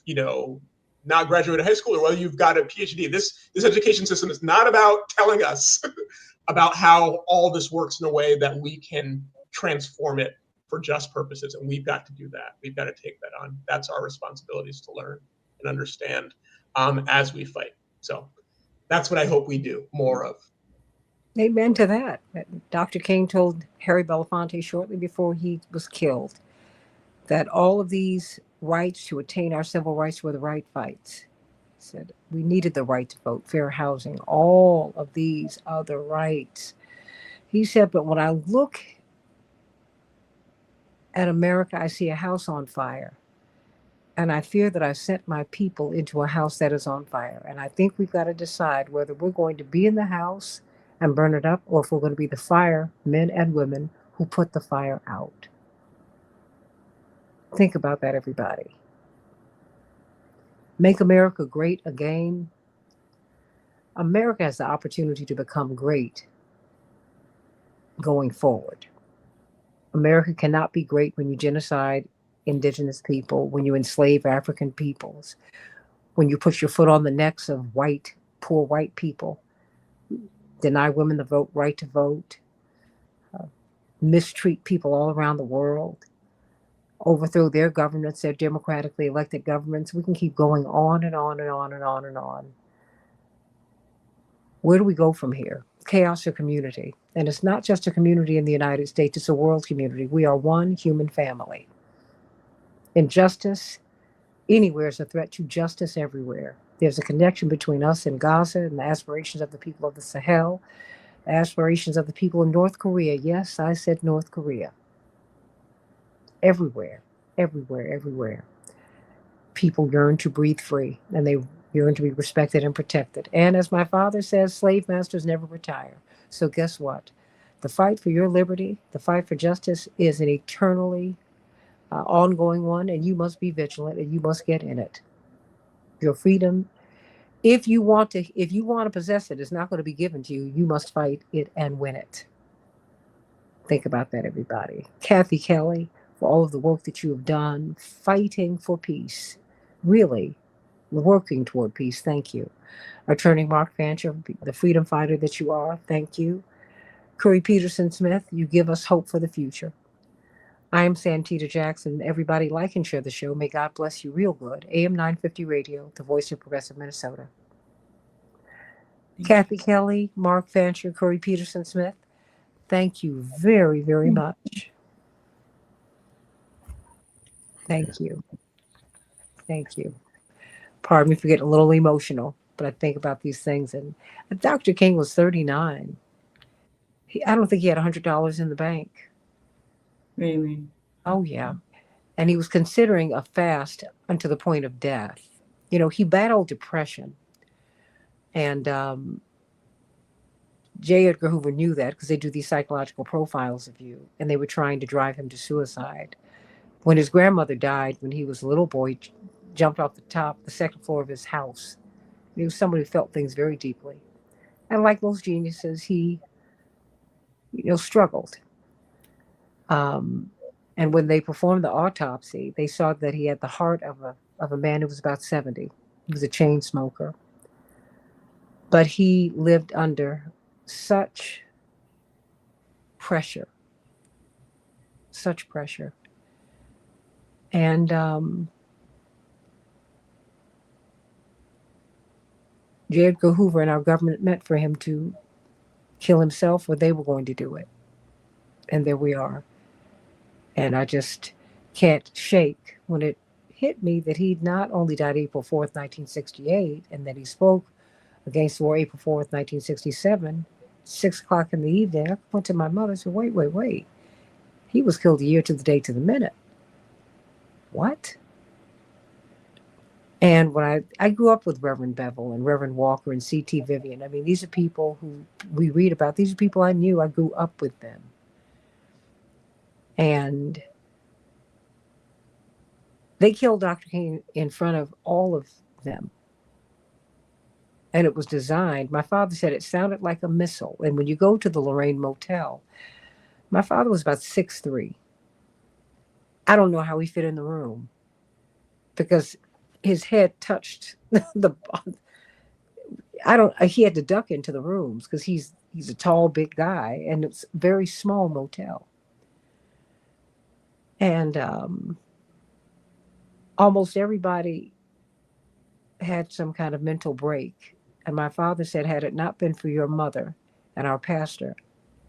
not graduated high school or whether you've got a PhD. This education system is not about telling us about how all this works in a way that we can transform it for just purposes. And we've got to do that. We've got to take that on. That's our responsibilities to learn and understand as we fight. So that's what I hope we do more of. Amen to that. Dr. King told Harry Belafonte shortly before he was killed that all of these rights to attain our civil rights were the right fights. He said we needed the right to vote, fair housing, all of these other rights. He said, but when I look at America, I see a house on fire. And I fear that I've sent my people into a house that is on fire. And I think we've got to decide whether we're going to be in the house and burn it up, or if we're going to be the fire men and women who put the fire out. Think about that, everybody. Make America great again. America has the opportunity to become great going forward. America cannot be great when you genocide indigenous people, when you enslave African peoples, when you put your foot on the necks of poor white people, deny women the right to vote, mistreat people all around the world, overthrow their governments, their democratically elected governments. We can keep going on and on and on and on and on. Where do we go from here? Chaos or community? And it's not just a community in the United States, it's a world community. We are one human family. Injustice anywhere is a threat to justice everywhere. There's a connection between us and Gaza and the aspirations of the people of the Sahel, the aspirations of the people in North Korea. Yes, I said North Korea. Everywhere, everywhere, everywhere. People yearn to breathe free, and they yearn to be respected and protected. And as my father says, slave masters never retire. So guess what? The fight for your liberty, the fight for justice is an eternally ongoing one, and you must be vigilant and you must get in it. Your freedom, if you want to possess it, it's not going to be given to you. You must fight it and win it. Think about that, everybody. Kathy Kelly, for all of the work that you have done, fighting for peace, really working toward peace. Thank you. Attorney Mark Fancher, the freedom fighter that you are. Thank you. Curry Peterson Smith, you give us hope for the future. I am Santita Jackson. Everybody like and share the show. May God bless you real good. AM 950 Radio, the voice of progressive Minnesota. Kathy Kelly, Mark Fancher, Curry Peterson Smith, thank you very, very much. Thank you. Thank you. Pardon me for getting a little emotional, but I think about these things. And Dr. King was 39. I don't think he had $100 in the bank. Really? Oh, yeah. And he was considering a fast unto the point of death. He battled depression. And J. Edgar Hoover knew that because they do these psychological profiles of you, and they were trying to drive him to suicide. When his grandmother died, when he was a little boy, jumped off the second floor of his house. He was somebody who felt things very deeply. And like most geniuses, he, struggled. And when they performed the autopsy, they saw that he had the heart of a man who was about 70. He was a chain smoker. But he lived under such pressure. And J. Edgar Hoover and our government meant for him to kill himself, or they were going to do it. And there we are. And I just can't shake when it hit me that he not only died April 4th, 1968, and that he spoke against the war April 4th, 1967, 6 o'clock in the evening. I went to my mother and said, wait. He was killed a year to the day to the minute. What? And when I grew up with Reverend Bevel and Reverend Walker and C.T. Vivian. I mean, these are people who we read about. These are people I knew. I grew up with them. And they killed Dr. King in front of all of them. And it was designed, my father said it sounded like a missile. And when you go to the Lorraine Motel, my father was about 6'3". I don't know how he fit in the room because his head touched the, he had to duck into the rooms because he's a tall, big guy, and it's a very small motel. And almost everybody had some kind of mental break. And my father said, had it not been for your mother and our pastor,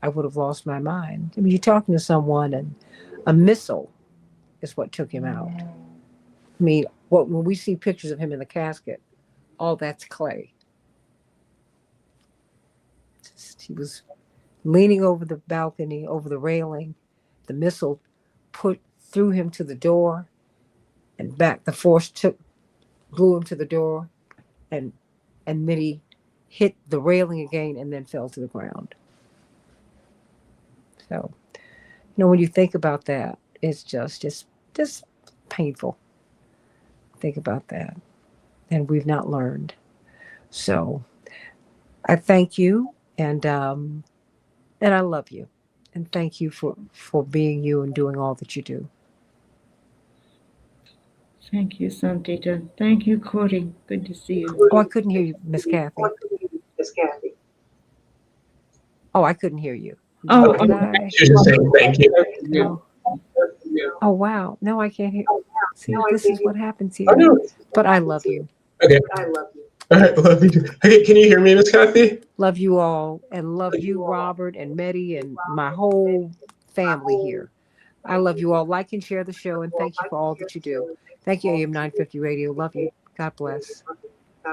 I would have lost my mind. I mean, you're talking to someone, and a missile is what took him out. I mean, when we see pictures of him in the casket, all that's clay. He was leaning over the balcony, over the railing. The missile threw him to the door, and back. The force blew him to the door, and then he hit the railing again and then fell to the ground. So, when you think about that, it's just painful. Think about that. And we've not learned. So I thank you, and I love you. And thank you for being you and doing all that you do. Thank you, Santita. Thank you, Corey. Good to see you. Oh, I couldn't hear you, Miss Kathy. Oh, I couldn't hear you. Oh, Did I? She was just saying thank you. No. Oh, wow. No, I can't hear. See, this is what happens here. Oh, no. But I love you. Okay. All right, love you. Okay, can you hear me, Miss Kathy? Love you all, and love you, Robert and Meddy, and my whole family here. I love you all. Like and share the show, and thank you for all that you do. Thank you, AM 950 Radio. Love you. God bless.